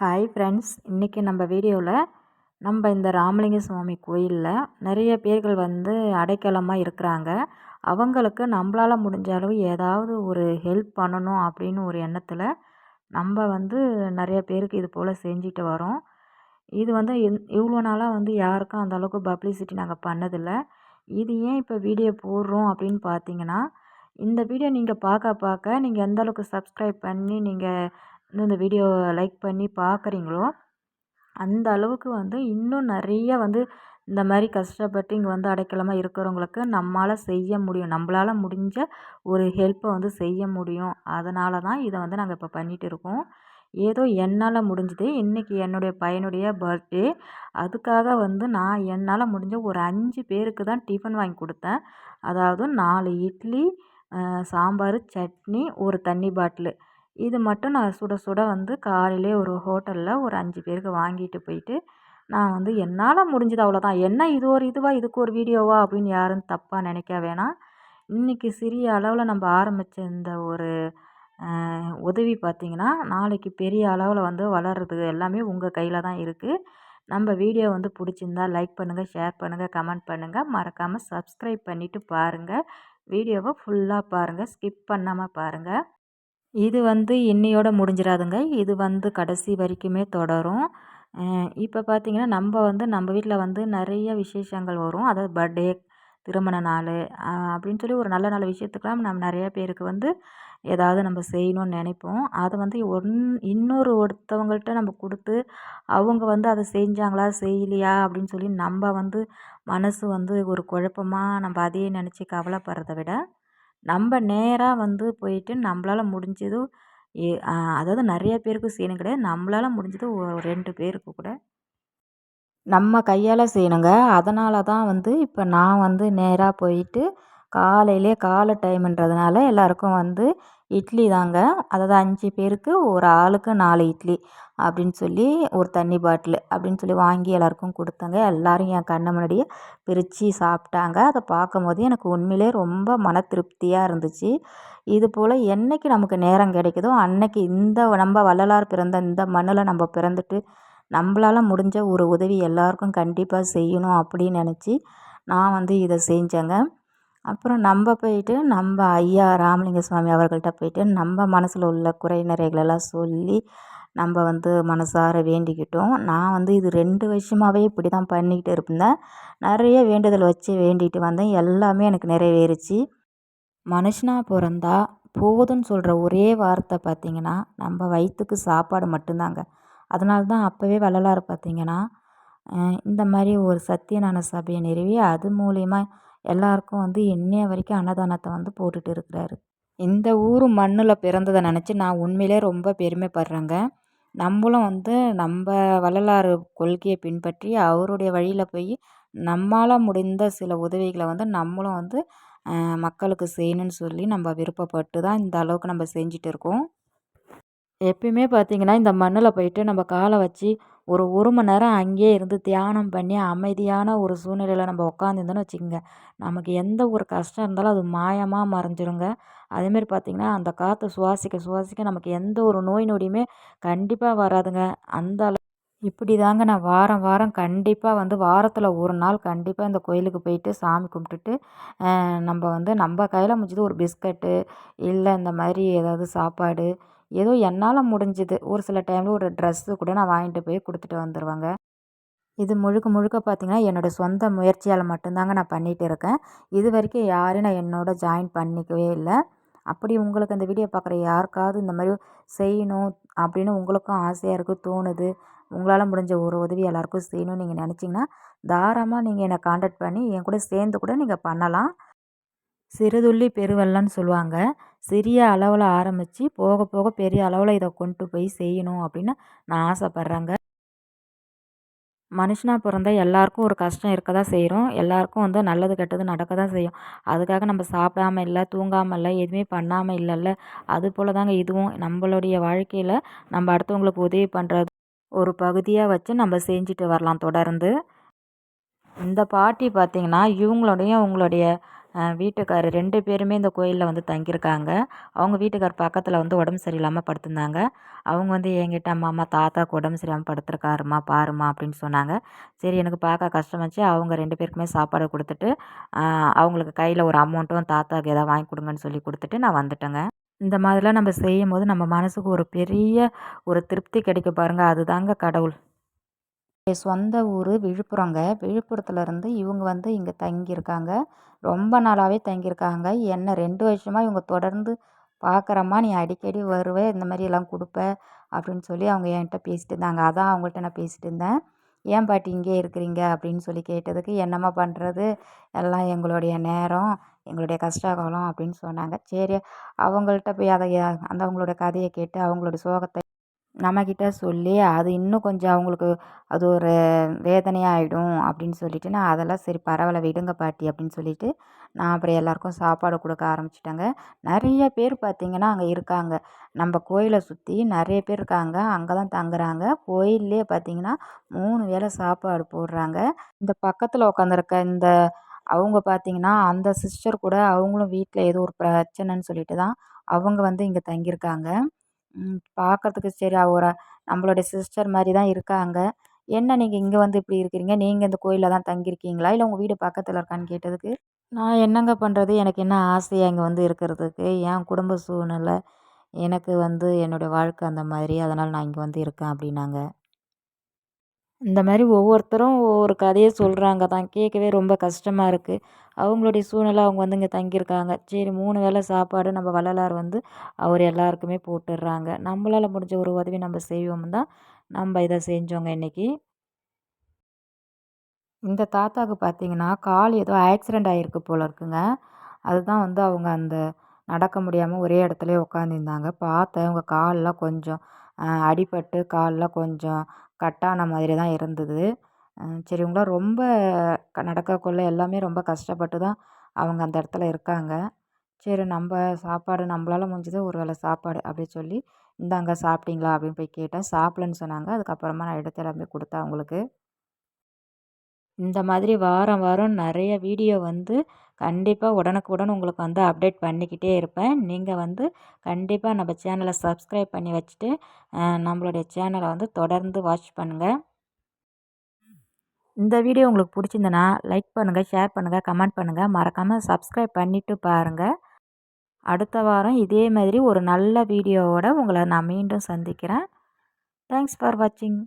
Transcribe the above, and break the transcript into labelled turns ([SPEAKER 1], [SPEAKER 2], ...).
[SPEAKER 1] Hi friends, இன்றைக்கி நம்ம வீடியோவில் நம்ம இந்த ராமலிங்க சுவாமி கோயிலில் நிறைய பேர்கள் வந்து அடைக்கலமாக இருக்கிறாங்க. அவங்களுக்கு நம்மளால் முடிஞ்ச அளவு ஏதாவது ஒரு ஹெல்ப் பண்ணணும் அப்படின்னு ஒரு எண்ணத்தில் நம்ம வந்து நிறைய பேருக்கு இது போல் செஞ்சுட்டு வரோம். இது வந்து இவ்வளோ நாளாக வந்து யாருக்கும் அந்த அளவுக்கு பப்ளிசிட்டி நாங்கள் பண்ணதில்லை. இது ஏன் இப்போ வீடியோ போடுறோம் அப்படின்னு பார்த்தீங்கன்னா, இந்த வீடியோ நீங்கள் பார்க்க பார்க்க நீங்கள் எந்த அளவுக்கு சப்ஸ்கிரைப் பண்ணி நீங்கள் இந்த வீடியோ லைக் பண்ணி பார்க்குறீங்களோ, அந்த அளவுக்கு வந்து இன்னும் நிறைய வந்து இந்த மாதிரி கஷ்டப்பட்டு இங்கே வந்து அடைக்கலமாக இருக்கிறவங்களுக்கு செய்ய முடியும். நம்மளால முடிஞ்ச ஒரு ஹெல்ப்பை வந்து செய்ய முடியும். அதனால தான் இதை வந்து நாங்கள் இப்போ பண்ணிகிட்டு இருக்கோம். ஏதோ என்னால் முடிஞ்சது. இன்றைக்கி என்னுடைய பையனுடைய பர்த்டே. அதுக்காக வந்து நான் என்னால் முடிஞ்ச ஒரு 5 பேருக்கு தான் டிஃபன் வாங்கி கொடுத்தேன். அதாவது 4 இட்லி, சாம்பார், சட்னி, ஒரு தண்ணி பாட்டிலு. இது மட்டும் நான் சுட சுட வந்து காலையிலே ஒரு ஹோட்டலில் ஒரு 5 பேருக்கு வாங்கிட்டு போயிட்டு, நான் வந்து என்னால் முடிஞ்சது அவ்வளோதான். என்ன இது ஒரு இதுவா, இதுக்கு ஒரு வீடியோவா அப்படின்னு யாரும் தப்பாக நினைக்க வேணாம். இன்றைக்கி சிறிய அளவில் நம்ம ஆரம்பித்த இந்த ஒரு உதவி பார்த்திங்கன்னா, நாளைக்கு பெரிய அளவில் வந்து வளர்கிறதுக்கு எல்லாமே உங்கள் கையில் தான் இருக்குது. நம்ம வீடியோ வந்து பிடிச்சிருந்தா லைக் பண்ணுங்கள், ஷேர் பண்ணுங்கள், கமெண்ட் பண்ணுங்கள். மறக்காமல் சப்ஸ்கிரைப் பண்ணிவிட்டு பாருங்கள். வீடியோவை ஃபுல்லாக பாருங்கள், ஸ்கிப் பண்ணாமல் பாருங்கள். இது வந்து இன்னையோட முடிஞ்சிராதுங்க. இது வந்து கடைசி வரைக்குமே தொடரும். இப்போ பார்த்தீங்கன்னா, நம்ம வீட்ல வந்து நெறைய விசேஷங்கள் வரும். அதாவது பர்த்டே, திருமண நாள் அப்படின்னு சொல்லி ஒரு நல்ல நல்ல விஷயத்துக்கெல்லாம் நம்ம நெறைய பேருக்கு வந்து ஏதாவது நம்ம செய்யணும்னு நெனைப்போம். அதை வந்து ஒருத்தவங்கள்ட்ட நம்ம குடுத்து, அவங்க வந்து அதை செஞ்சாங்களா, செய்யலையா அப்படின்னு சொல்லி நம்ம வந்து மனசு வந்து ஒரு குழப்பமா நம்ம அதையே நெனச்சு கவலைப்படுறத விட, நம்ம நேரா வந்து போயிட்டு நம்மளால முடிஞ்சது அதாவது நிறைய பேருக்கு செய்யணும் கிடையாது. நம்மளால முடிஞ்சது ஒரு 2 பேருக்கு கூட நம்ம கையால் செய்யணுங்க. அதனால தான் வந்து இப்போ நான் வந்து நேரா போயிட்டு காலை டைம்ன்றதுனால எல்லாருக்கும் வந்து இட்லி தாங்க. அதாவது 5 பேருக்கு ஒரு ஆளுக்கு 4 இட்லி அப்படின்னு சொல்லி ஒரு தண்ணி பாட்டிலு அப்படின்னு சொல்லி வாங்கி எல்லாருக்கும் கொடுத்தேங்க. எல்லோரும் என் கண்ணு முன்னாடியே பிரித்து சாப்பிட்டாங்க. அதை பார்க்கும்போது எனக்கு உண்மையிலே ரொம்ப மன திருப்தியாக இருந்துச்சு. இது போல் என்றைக்கு நமக்கு நேரம் கிடைக்குதோ அன்னைக்கு நம்ம வள்ளலார் பிறந்த இந்த மண்ணில் நம்ம பிறந்துட்டு நம்மளால் முடிஞ்ச ஒரு உதவி எல்லாருக்கும் கண்டிப்பாக செய்யணும் அப்படின்னு நினச்சி நான் வந்து இதை செஞ்சேங்க. அப்புறம் நம்ம போயிட்டு நம்ம ஐயா ராமலிங்க சுவாமி அவர்கள்ட்ட போயிட்டு நம்ம மனசில் உள்ள குறை நிறைகளெல்லாம் சொல்லி நம்ம வந்து மனசார வேண்டிக்கிட்டோம். நான் வந்து இது 2 வருஷமாகவே இப்படி தான் பண்ணிக்கிட்டு இருந்தேன். நிறைய வேண்டுதல் வச்சு வேண்டிகிட்டு வந்தேன். எல்லாமே எனக்கு நிறைவேறுச்சு. மனுஷனாக பிறந்தா போதும்னு சொல்கிற ஒரே வார்த்தை பார்த்திங்கன்னா, நம்ம வயிற்றுக்கு சாப்பாடு மட்டும்தாங்க. அதனால தான் அப்போவே வள்ளலார் பார்த்திங்கன்னா, இந்த மாதிரி ஒரு சத்தியஞான சபையை நிறுவி அது மூலிமா எல்லாருக்கும் வந்து இன்னைய வரைக்கும் அன்னதானத்தை வந்து போட்டுட்டு இருக்கிறாரு. இந்த ஊர் மண்ணில் பிறந்ததை நினச்சி நான் உண்மையிலே ரொம்ப பெருமைப்படுறேங்க. நம்மளும் வந்து நம்ம வள்ளலார் கொள்கையை பின்பற்றி அவருடைய வழியில் போய் நம்மளால் முடிந்த சில உதவிகளை வந்து நம்மளும் வந்து மக்களுக்கு செய்யணும்னு சொல்லி நம்ம விருப்பப்பட்டு தான் இந்த அளவுக்கு நம்ம செஞ்சுட்டு இருக்கோம். எப்பயுமே பார்த்திங்கன்னா, இந்த மண்ணில் போயிட்டு நம்ம காலை வச்சு ஒரு மணி நேரம் அங்கேயே இருந்து தியானம் பண்ணி அமைதியான ஒரு சூழ்நிலையில் நம்ம உட்காந்துருந்தோன்னு வச்சுக்கோங்க, நமக்கு எந்த ஒரு கஷ்டம் இருந்தாலும் அது மாயமாக மறைஞ்சிருங்க. அதேமாரி பார்த்திங்கன்னா, அந்த காற்றை சுவாசிக்க சுவாசிக்க நமக்கு எந்த ஒரு நோய் நொடியுமே கண்டிப்பாக வராதுங்க. இப்படி தாங்க நான் வாரம் வாரம் கண்டிப்பாக வந்து வாரத்தில் ஒரு நாள் கண்டிப்பாக இந்த கோயிலுக்கு போயிட்டு சாமி கும்பிட்டுட்டு நம்ம வந்து நம்ம கையில் முடிஞ்சது ஒரு பிஸ்கட்டு, இல்லை இந்த மாதிரி ஏதாவது சாப்பாடு, ஏதோ என்னால் முடிஞ்சது ஒரு சில டைமில் ஒரு ட்ரெஸ்ஸு கூட நான் வாங்கிட்டு போய் கொடுத்துட்டு வந்துடுவேங்க. இது முழுக்க முழுக்க பார்த்திங்கன்னா, என்னோடய சொந்த முயற்சியால் மட்டும்தாங்க நான் பண்ணிகிட்டு இருக்கேன். இது வரைக்கும் யாரையும் நான் என்னோட ஜாயின் பண்ணிக்கவே இல்லை. அப்படி உங்களுக்கு அந்த வீடியோ பார்க்குற யாருக்காவது இந்த மாதிரி செய்யணும் அப்படின்னு உங்களுக்கும் ஆசையாக இருக்குது, தோணுது, உங்களால் முடிஞ்ச ஒரு உதவி எல்லாருக்கும் செய்யணும்னு நீங்கள் நினச்சிங்கன்னா, தாராளமாக நீங்கள் என்னை காண்டாக்ட் பண்ணி என் கூட சேர்ந்து கூட நீங்கள் பண்ணலாம். சிறுதுள்ளி பெருவெள்ளம்னு சொல்லுவாங்க. சிறிய அளவில் ஆரம்பித்து போக போக பெரிய அளவில் இதை கொண்டு போய் செய்யணும் அப்படின்னு நான் ஆசைப்பட்றேங்க. மனுஷனாக பிறந்தா எல்லாருக்கும் ஒரு கஷ்டம் இருக்க தான் செய்கிறோம். எல்லாருக்கும் வந்து நல்லது கெட்டது நடக்க தான் செய்யும். அதுக்காக நம்ம சாப்பிடாம இல்லை, தூங்காமல் இல்லை, எதுவுமே பண்ணாமல் இல்லைல்ல. அதுபோல் தாங்க இதுவும் நம்மளுடைய வாழ்க்கையில் நம்ம அடுத்தவங்களுக்கு உதவி பண்ணுறது ஒரு பகுதியாக வச்சு நம்ம செஞ்சுட்டு வரலாம் தொடர்ந்து. இந்த பாட்டி பார்த்திங்கன்னா, உங்களுடைய வீட்டுக்காரர் 2 பேருமே இந்த கோயில்ல வந்து தங்கியிருக்காங்க. அவங்க வீட்டுக்கார் பக்கத்துல வந்து உடம்பு சரியில்லாம படுத்திருந்தாங்க. அவங்க வந்து என்கிட்ட, "அம்மா தாத்தாக்கு உடம்பு சரியில்லாம படுத்துருக்காரும்மா பாரும்மா" அப்படின்னு சொன்னாங்க. சரி எனக்கு பார்க்க கஷ்டமாச்சு. அவங்க 2 பேருக்குமே சாப்பாடு குடுத்துட்டு, அ அவங்களுக்கு கையில ஒரு அமௌண்ட்டும் தாத்தாக்கு ஏதாவது வாங்கி குடுங்கன்னு சொல்லி குடுத்துட்டு நான் வந்துட்டேங்க. இந்த மாதிரிலாம் நம்ம செய்யும்போது நம்ம மனசுக்கு ஒரு பெரிய ஒரு திருப்தி கிடைக்கும் பாருங்க. அதுதாங்க கடவுள். என் சொந்த ஊர் விழுப்புரங்க. விழுப்புரத்துலேருந்து இவங்க வந்து இங்கே தங்கியிருக்காங்க. ரொம்ப நாளாகவே தங்கியிருக்காங்க. என்ன 2 வருஷமா இவங்க தொடர்ந்து பார்க்குறம்மா, நீ அடிக்கடி வருவ, இந்த மாதிரி எல்லாம் குடுப்ப அப்படின்னு சொல்லி அவங்க என்கிட்ட பேசிட்டு இருந்தாங்க. அதான் அவங்கள்ட்ட நான் பேசிட்டு இருந்தேன். "ஏன் பாட்டி இங்கேயே இருக்கிறீங்க?" அப்படின்னு சொல்லி கேட்டதுக்கு, "என்னம்மா பண்ணுறது, எல்லாம் எங்களுடைய நேரம், எங்களுடைய கஷ்ட காலம்" அப்படின்னு சொன்னாங்க. சரி அவங்கள்ட்ட போய் அதை அந்த அவங்களோட கதையை கேட்டு அவங்களோட சோகத்தை நம்மக்கிட்ட சொல்லி, அது இன்னும் கொஞ்சம் அவங்களுக்கு அது ஒரு வேதனையாயிடும் அப்படின்னு சொல்லிட்டு, நான் அதெல்லாம் சரி பரவாயில்ல விடுங்க பாட்டி அப்படின்னு சொல்லிட்டு, நான் அப்புறம் எல்லாருக்கும் சாப்பாடு கொடுக்க ஆரம்பிச்சுட்டேங்க. நெறைய பேர் பார்த்தீங்கன்னா, அங்கே இருக்காங்க. நம்ம கோயிலை சுற்றி நெறைய பேர் இருக்காங்க. அங்கே தான் தங்குறாங்க. கோயில்லேயே பார்த்தீங்கன்னா, 3 வேளை சாப்பாடு போடுறாங்க. இந்த பக்கத்தில உட்காந்துருக்க இந்த அவங்க பார்த்தீங்கன்னா, அந்த சிஸ்டர் கூட அவங்களும் வீட்ல ஏதோ ஒரு பிரச்சனைன்னு சொல்லிட்டு தான், அவங்க வந்து இங்கே தங்கியிருக்காங்க. பார்க்கறதுக்கு சரி ஒரு நம்மளுடைய சிஸ்டர் மாரி தான் இருக்காங்க. "என்ன நீங்க இங்க வந்து இப்படி இருக்கிறீங்க? நீங்க இந்த கோயில்ல தான் தங்கியிருக்கீங்களா? இல்ல உங்க வீடு பக்கத்துல இருக்கான்னு?" கேட்டதுக்கு, "நான் என்னங்க பண்றது? எனக்கு என்ன ஆசையா இங்க வந்து இருக்கிறதுக்கு? என் குடும்ப சூழ்நிலை, எனக்கு வந்து என்னோட வாழ்க்கை அந்த மாதிரி. அதனால நான் இங்க வந்து இருக்கேன்" அப்படின்னாங்க. இந்த மாரி ஒவ்வொருத்தரும் ஒவ்வொரு கதைய சொல்றாங்க தான். கேட்கவே ரொம்ப கஷ்டமா இருக்கு. அவங்களுடைய சூழ்நிலை அவங்க வந்து இங்க தங்கியிருக்காங்க. சரி 3 வேளை சாப்பாடு நம்ம வள்ளலார் வந்து அவர் எல்லாருக்குமே போட்டுர்றாங்க. நம்மளால முடிஞ்ச ஒரு உதவி நம்ம செய்வோம்னு தான் நம்ம இத செஞ்சோங்க இன்னைக்கு. இந்த தாத்தாவுக்கு பார்த்தீங்கன்னா, கால் ஏதோ ஆக்சிடென்ட் ஆகிருக்கு போல இருக்குங்க. அதுதான் வந்து அவங்க அந்த நடக்க முடியாம ஒரே இடத்துலயே உட்காந்துருந்தாங்க. பார்த்தேன் அவங்க கால்லாம் கொஞ்சம் அடிபட்டு கால்லாம் கொஞ்சம் கட்டான மாதிரி தான் இருந்தது. சரி இவங்களாம் ரொம்ப நடக்கக்குள்ள எல்லாமே ரொம்ப கஷ்டப்பட்டு தான் அவங்க அந்த இடத்துல இருக்காங்க. சரி நம்ப சாப்பாடு நம்பளால முடிஞ்சது ஒரு வேளை சாப்பாடு அப்படி சொல்லி, "இந்தாங்க சாப்பிட்டீங்களா?" அப்படின்னு போய் கேட்டேன். சாப்பிடலன்னு சொன்னாங்க. அதுக்கப்புறமா நான் எடுத்து எல்லாமே குடுத்தேன் அவங்களுக்கு. இந்த மாதிரி வாரம் வாரம் நெறைய வீடியோ வந்து கண்டிப்பா உடனுக்குடன் உங்களுக்கு வந்து அப்டேட் பண்ணிக்கிட்டே இருப்பேன். நீங்க வந்து கண்டிப்பா நம்ம சேனல சப்ஸ்கிரைப் பண்ணி வச்சுட்டு, நம்மளுடைய சேனல வந்து தொடர்ந்து வாட்ச் பண்ணுங்க. இந்த வீடியோ உங்களுக்கு புடிச்சிருந்ததுன்னா, லைக் பண்ணுங்க, ஷேர் பண்ணுங்க, கமெண்ட் பண்ணுங்க. மறக்காம சப்ஸ்கிரைப் பண்ணிட்டு பாருங்க. அடுத்த வாரம் இதே மாதிரி ஒரு நல்ல வீடியோவோட உங்கள நான் மீண்டும் சந்திக்கிறேன். தேங்க்ஸ் ஃபார் வாட்சிங்.